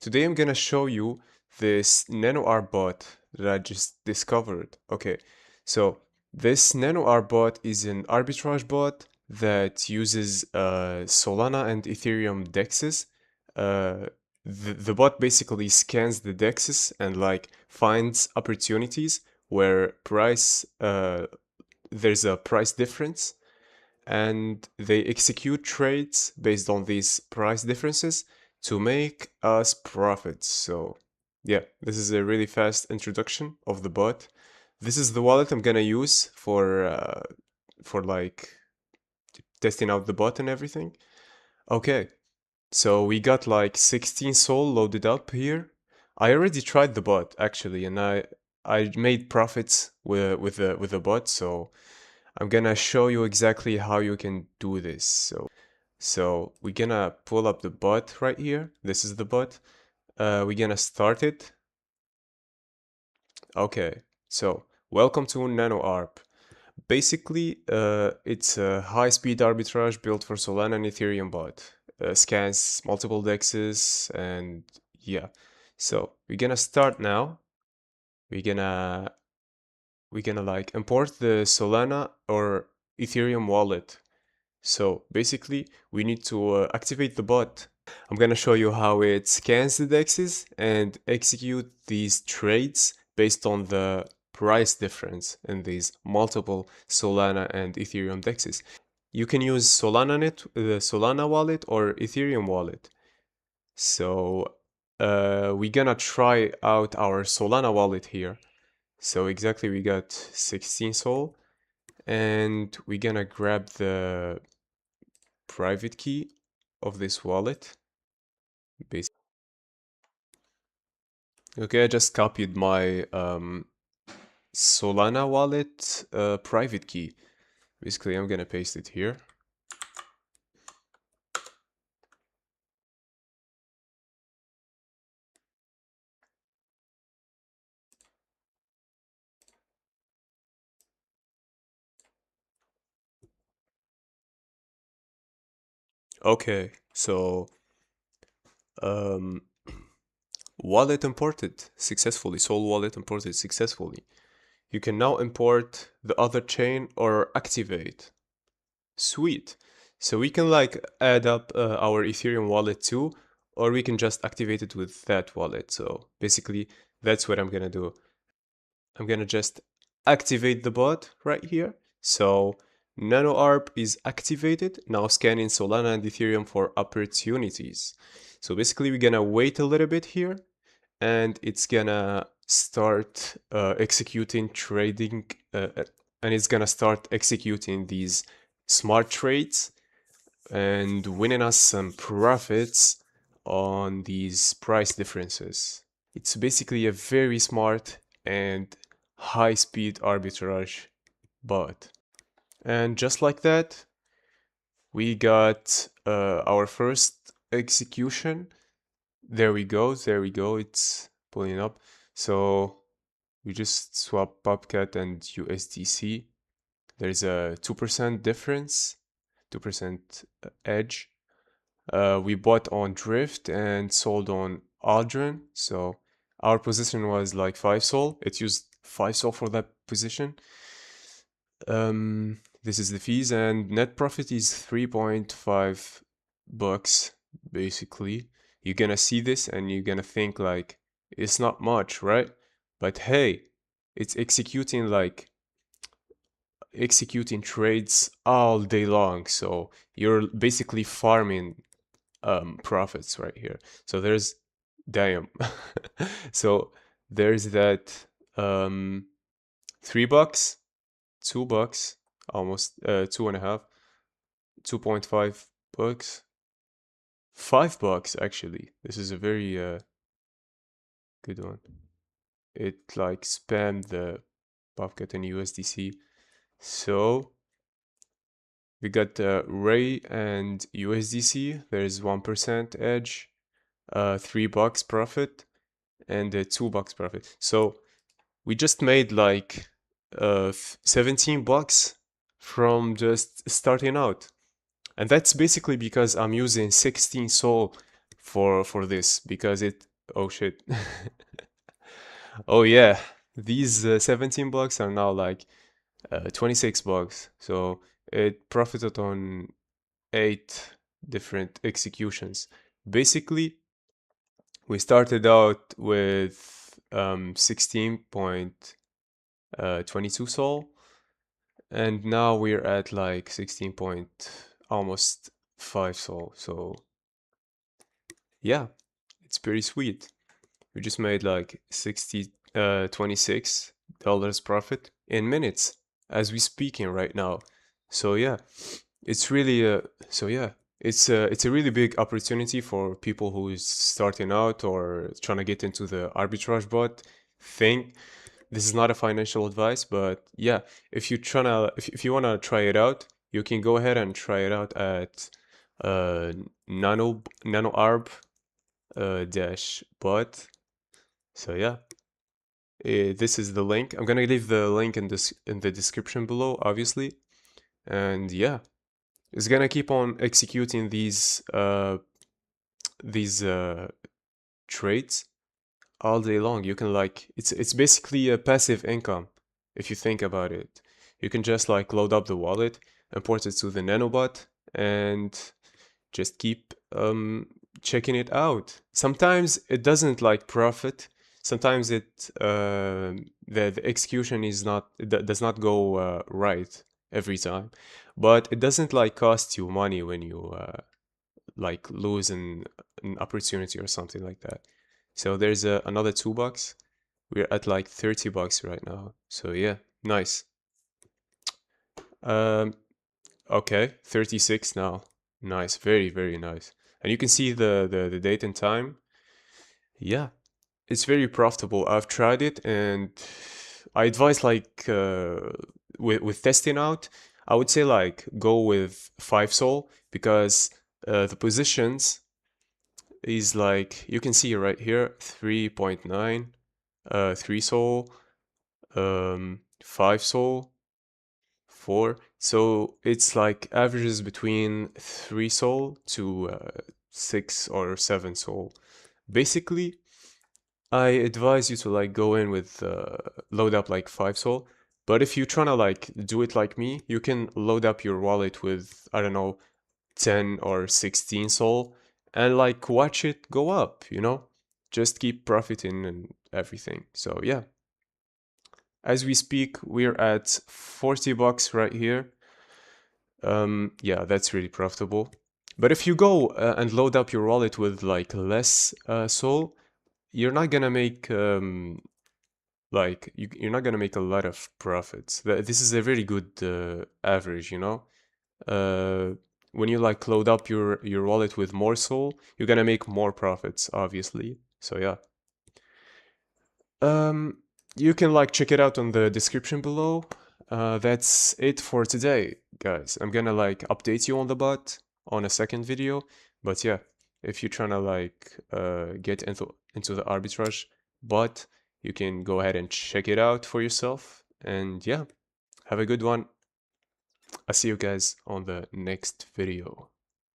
Today I'm gonna show you this NanoR bot that I just discovered. Okay, so this NanoR bot is an arbitrage bot that uses Solana and Ethereum dexes. Uh, the bot basically scans the dexes and like finds opportunities where there's a price difference, and they execute trades based on these price differences to make us profits. So yeah, this is a really fast introduction of the bot. This is the wallet I'm gonna use for like testing out the bot and everything. Okay, so we got like 16 Sol loaded up here. I already tried the bot actually, and I made profits with the bot. So I'm gonna show you exactly how you can do this. So we're gonna pull up the bot right here. This is the bot. We're gonna start it. Okay, so welcome to NanoArb. Basically, it's a high-speed arbitrage built for Solana and Ethereum bot. Scans multiple dexes, and yeah. So we're gonna start now. We're gonna like import the Solana or Ethereum wallet. So basically, we need to activate the bot. I'm gonna show you how it scans the dexes and execute these trades based on the price difference in these multiple Solana and Ethereum dexes. You can use the Solana wallet or Ethereum wallet. So we're gonna try out our Solana wallet here. So exactly, we got 16 Sol, and we're gonna grab the private key of this wallet. Okay, I just copied my Solana wallet private key. Basically, I'm gonna paste it here. Okay, so um, wallet imported successfully. Sol wallet imported successfully. You can now import the other chain or activate. Sweet. So we can like add up our Ethereum wallet too, or we can just activate it with that wallet. So basically, that's what I'm gonna do. I'm gonna just activate the bot right here. So NanoArb is activated, now scanning Solana and Ethereum for opportunities. So basically we're gonna wait a little bit here, and it's gonna start executing trading, and it's gonna start executing these smart trades and winning us some profits on these price differences. It's basically a very smart and high-speed arbitrage bot. And just like that, we got our first execution. There we go, it's pulling up. So we just swap Bobcat and USDC. There's a 2% difference, 2% edge. We bought on Drift and sold on Aldrin. So our position was like 5 Sol. It used 5 Sol for that position. This is the fees, and net profit is 3.5 bucks basically. You're gonna see this and you're gonna think like it's not much, right? But hey, it's executing trades all day long. So you're basically farming profits right here. So there's damn. So there's that 3 bucks, 2 bucks, almost 2.5, 2.5 bucks, 5 bucks actually. This is a very good one. It like spammed the Bobcat and USDC. So we got Ray and USDC. There's 1% edge, 3 bucks profit, and 2 bucks profit. So we just made like 17 bucks from just starting out. And that's basically because I'm using 16 Sol for this because it, oh shit. Oh yeah, these 17 blocks are now like 26 bucks. So it profited on 8 different executions. Basically, we started out with 16.22 Sol, and now we're at like 16 point almost 5 Sol. So yeah, it's pretty sweet. We just made like $26 profit in minutes as we speaking right now. So yeah, it's really it's a really big opportunity for people who is starting out or trying to get into the arbitrage bot thing. This is not a financial advice, but yeah, if you wanna try it out, you can go ahead and try it out at nano arb dash bot. So yeah, this is the link. I'm gonna leave the link in this in the description below, obviously. And yeah, it's gonna keep on executing these trades all day long. You can like it's basically a passive income if you think about it. You can just like load up the wallet, import it to the nanobot, and just keep checking it out. Sometimes it doesn't like profit. Sometimes the execution is not does not go right every time, but it doesn't like cost you money when you like lose an opportunity or something like that. So there's another $2. We're at like $30 right now. So yeah, nice. Um, okay, 36 now. Nice, very, very nice. And you can see the date and time. Yeah, it's very profitable. I've tried it and I advise like with testing out, I would say like go with 5 Sol because the positions is like you can see right here 3.9, 3 Sol, 5 Sol, 4. So it's like averages between 3 Sol to 6 or 7 Sol. Basically, I advise you to like go in with load up like 5 Sol. But if you're trying to like do it like me, you can load up your wallet with, I don't know, 10 or 16 Sol and like watch it go up, you know? Just keep profiting and everything. So yeah. As we speak, we're at $40 right here. Yeah, that's really profitable. But if you go and load up your wallet with like less Sol, you're not gonna make like you're not gonna make a lot of profits. This is a very good average, you know. When you like load up your wallet with more Sol, you're gonna make more profits, obviously. So yeah. You can like check it out on the description below. That's it for today, guys. I'm gonna like update you on the bot on a second video. But yeah, if you're trying to like get into the arbitrage bot, you can go ahead and check it out for yourself. And yeah, have a good one. I'll see you guys on the next video.